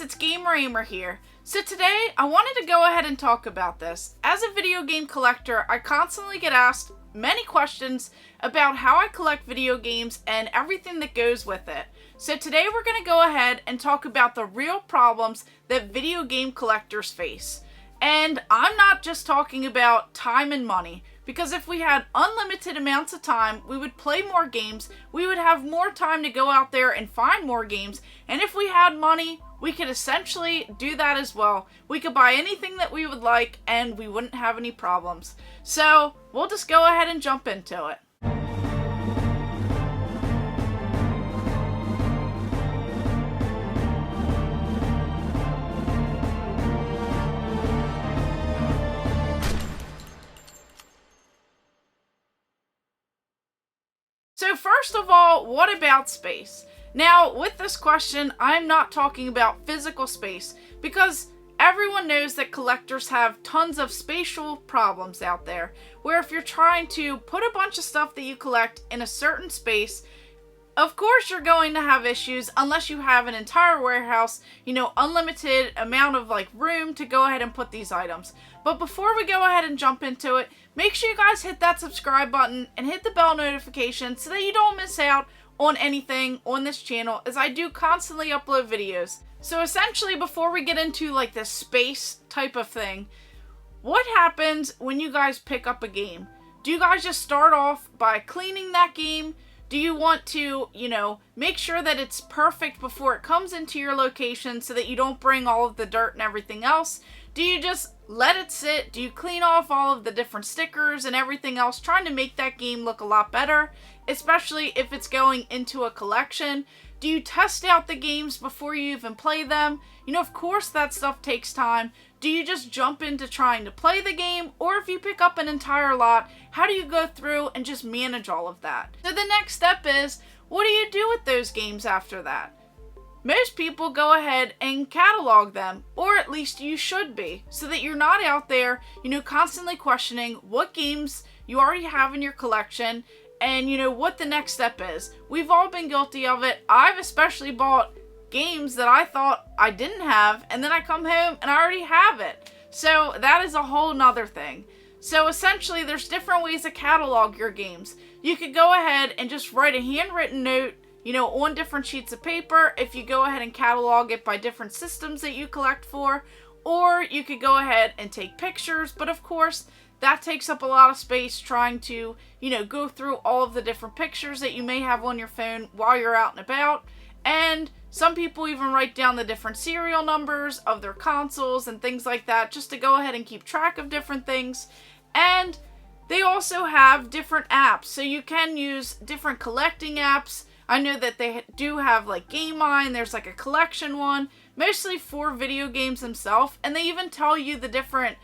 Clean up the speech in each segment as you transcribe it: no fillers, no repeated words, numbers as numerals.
it's Gamer Ahmer here. So today, I wanted to go ahead and talk about this. As a video game collector, I constantly get asked many questions about how I collect video games and everything that goes with it. So today we're going to go ahead and talk about the real problems that video game collectors face. And I'm not just talking about time and money, because if we had unlimited amounts of time, we would play more games, we would have more time to go out there and find more games, and if we had money, we could essentially do that as well. We could buy anything that we would like, and we wouldn't have any problems. So, we'll just go ahead and jump into it. So first of all, what about space? Now, with this question, I'm not talking about physical space, because everyone knows that collectors have tons of spatial problems out there, where if you're trying to put a bunch of stuff that you collect in a certain space, of course you're going to have issues unless you have an entire warehouse, unlimited amount of room to go ahead and put these items. But before we go ahead and jump into it, make sure you guys hit that subscribe button and hit the bell notification so that you don't miss out on anything on this channel, as I do constantly upload videos. So essentially, before we get into this space type of thing, what happens when you guys pick up a game? Do you guys just start off by cleaning that game? Do you want to, make sure that it's perfect before it comes into your location so that you don't bring all of the dirt and everything else? Do you just let it sit? Do you clean off all of the different stickers and everything else, trying to make that game look a lot better, especially if it's going into a collection? Do you test out the games before you even play them? Of course that stuff takes time. Do you just jump into trying to play the game? Or if you pick up an entire lot, how do you go through and just manage all of that? So the next step is, what do you do with those games after that? Most people go ahead and catalog them, or at least you should be, so that you're not out there, constantly questioning what games you already have in your collection and, what the next step is. We've all been guilty of it. I've especially bought games that I thought I didn't have, and then I come home and I already have it. So that is a whole nother thing. So essentially, there's different ways to catalog your games. You could go ahead and just write a handwritten note, on different sheets of paper, if you go ahead and catalog it by different systems that you collect for, or you could go ahead and take pictures, but of course, that takes up a lot of space trying to, go through all of the different pictures that you may have on your phone while you're out and about. And some people even write down the different serial numbers of their consoles and things like that, just to go ahead and keep track of different things. And they also have different apps, so you can use different collecting apps. I know that they do have Game Mine, there's a collection one, mostly for video games themselves, and they even tell you the different,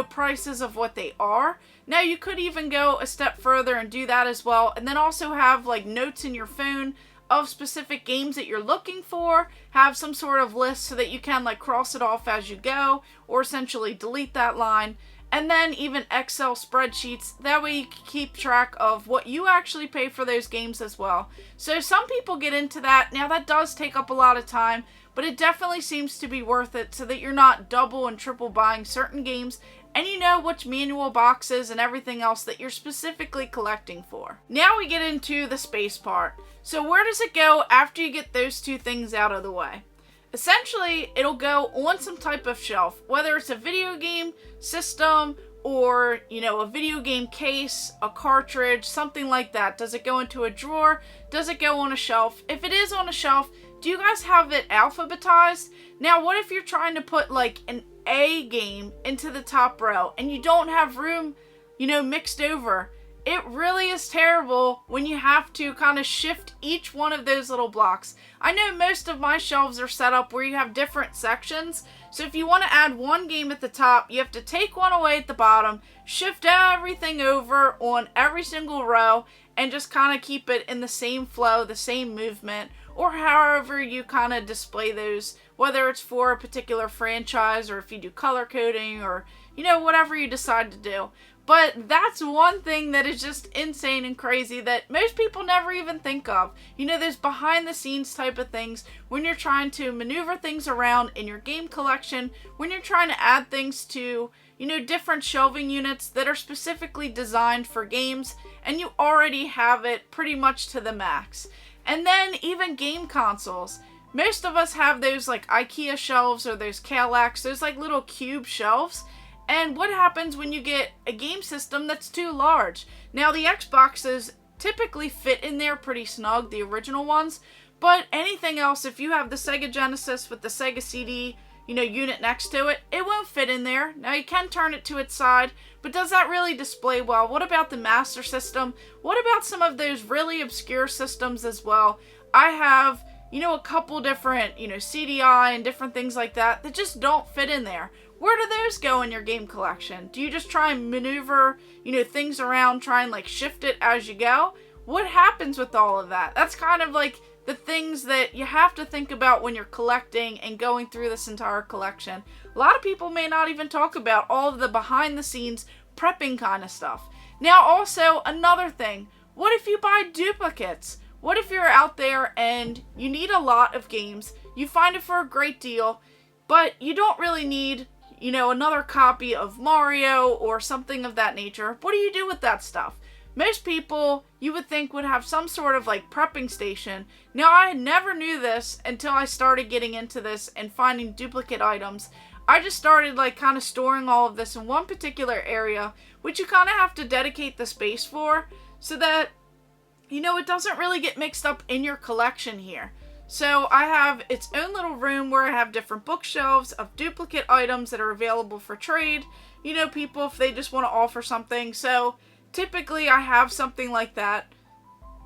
prices of what they are. Now you could even go a step further and do that as well, and then also have notes in your phone of specific games that you're looking for, have some sort of list so that you can cross it off as you go, or essentially delete that line. And then even Excel spreadsheets, that way you can keep track of what you actually pay for those games as well. So some people get into that. Now that does take up a lot of time, but it definitely seems to be worth it so that you're not double and triple buying certain games, and you know which manual boxes and everything else that you're specifically collecting for. Now we get into the space part. So where does it go after you get those two things out of the way? Essentially, it'll go on some type of shelf, whether it's a video game system or, a video game case, a cartridge, something like that. Does it go into a drawer? Does it go on a shelf? If it is on a shelf, do you guys have it alphabetized? Now, what if you're trying to put an A game into the top row and you don't have room, mixed over? It really is terrible when you have to kind of shift each one of those little blocks. I know most of my shelves are set up where you have different sections. So if you want to add one game at the top, you have to take one away at the bottom, shift everything over on every single row, and just kind of keep it in the same flow, the same movement, or however you kind of display those, whether it's for a particular franchise or if you do color coding or, whatever you decide to do. But that's one thing that is just insane and crazy that most people never even think of. You know, there's behind the scenes type of things when you're trying to maneuver things around in your game collection, when you're trying to add things to, you know, different shelving units that are specifically designed for games, and you already have it pretty much to the max. And then even game consoles. Most of us have those like IKEA shelves or those Kallax, those like little cube shelves. And what happens when you get a game system that's too large? Now, the Xboxes typically fit in there pretty snug, the original ones, but anything else, if you have the Sega Genesis with the Sega CD, you know, unit next to it, it won't fit in there. Now, you can turn it to its side, but does that really display well? What about the Master System? What about some of those really obscure systems as well? I have, you know, a couple different, you know, CDI and different things like that that just don't fit in there. Where do those go in your game collection? Do you just try and maneuver, you know, things around, try and like shift it as you go? What happens with all of that? That's kind of like the things that you have to think about when you're collecting and going through this entire collection. A lot of people may not even talk about all of the behind the scenes prepping kind of stuff. Now, also another thing, what if you buy duplicates? What if you're out there and you need a lot of games, you find it for a great deal, but you don't really need, you know, another copy of Mario or something of that nature? What do you do with that stuff? Most people, you would think, would have some sort of like prepping station. Now, I never knew this until I started getting into this and finding duplicate items. I just started like kind of storing all of this in one particular area, which you kind of have to dedicate the space for so that, you know, it doesn't really get mixed up in your collection here. So I have its own little room where I have different bookshelves of duplicate items that are available for trade. You know, people, if they just want to offer something. So typically I have something like that,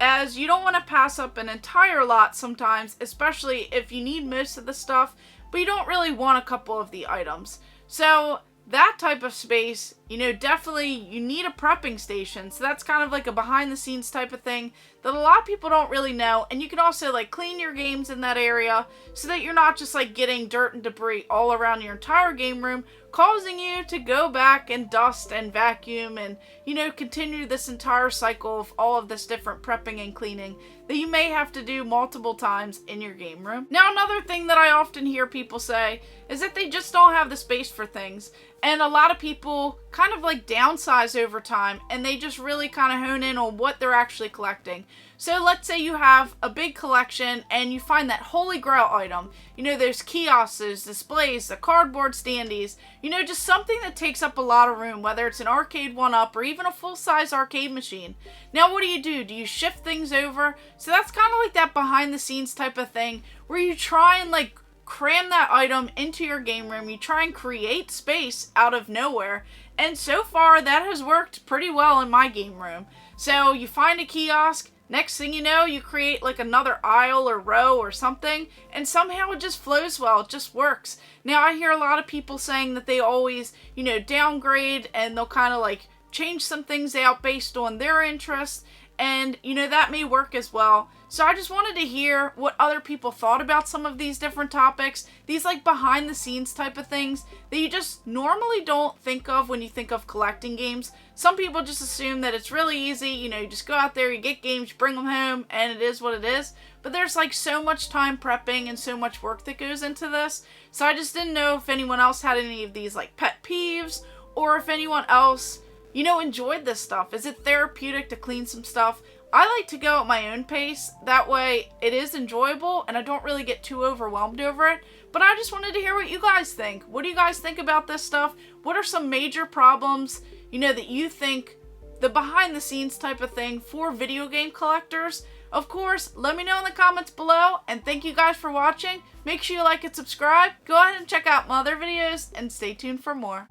as you don't want to pass up an entire lot sometimes, especially if you need most of the stuff, but you don't really want a couple of the items. So that type of space, you know, definitely you need a prepping station. So that's kind of like a behind the scenes type of thing that a lot of people don't really know. And you can also like clean your games in that area so that you're not just like getting dirt and debris all around your entire game room, causing you to go back and dust and vacuum and, you know, continue this entire cycle of all of this different prepping and cleaning that you may have to do multiple times in your game room. Now, another thing that I often hear people say is that they just don't have the space for things. And a lot of people kind of like downsize over time and they just really kind of hone in on what they're actually collecting. So let's say you have a big collection and you find that holy grail item. You know, there's kiosks, displays, the cardboard standees, you know, just something that takes up a lot of room, whether it's an arcade one-up or even a full-size arcade machine. Now, what do? Do you shift things over? So that's kind of like that behind-the-scenes type of thing where you try and like cram that item into your game room. You try and create space out of nowhere. And so far, that has worked pretty well in my game room. So you find a kiosk. Next thing you know, you create like another aisle or row or something, and somehow it just flows well. It just works. Now, I hear a lot of people saying that they always, you know, downgrade and they'll kind of like change some things out based on their interests, and, you know, that may work as well. So I just wanted to hear what other people thought about some of these different topics, these like behind the scenes type of things that you just normally don't think of when you think of collecting games. Some people just assume that it's really easy, you know, you just go out there, you get games, you bring them home, and it is what it is. But there's like so much time prepping and so much work that goes into this. So I just didn't know if anyone else had any of these like pet peeves, or if anyone else, you know, enjoyed this stuff. Is it therapeutic to clean some stuff? I like to go at my own pace. That way it is enjoyable and I don't really get too overwhelmed over it. But I just wanted to hear what you guys think. What do you guys think about this stuff? What are some major problems, you know, that you think the behind the scenes type of thing for video game collectors? Of course, let me know in the comments below, and thank you guys for watching. Make sure you like and subscribe. Go ahead and check out my other videos and stay tuned for more.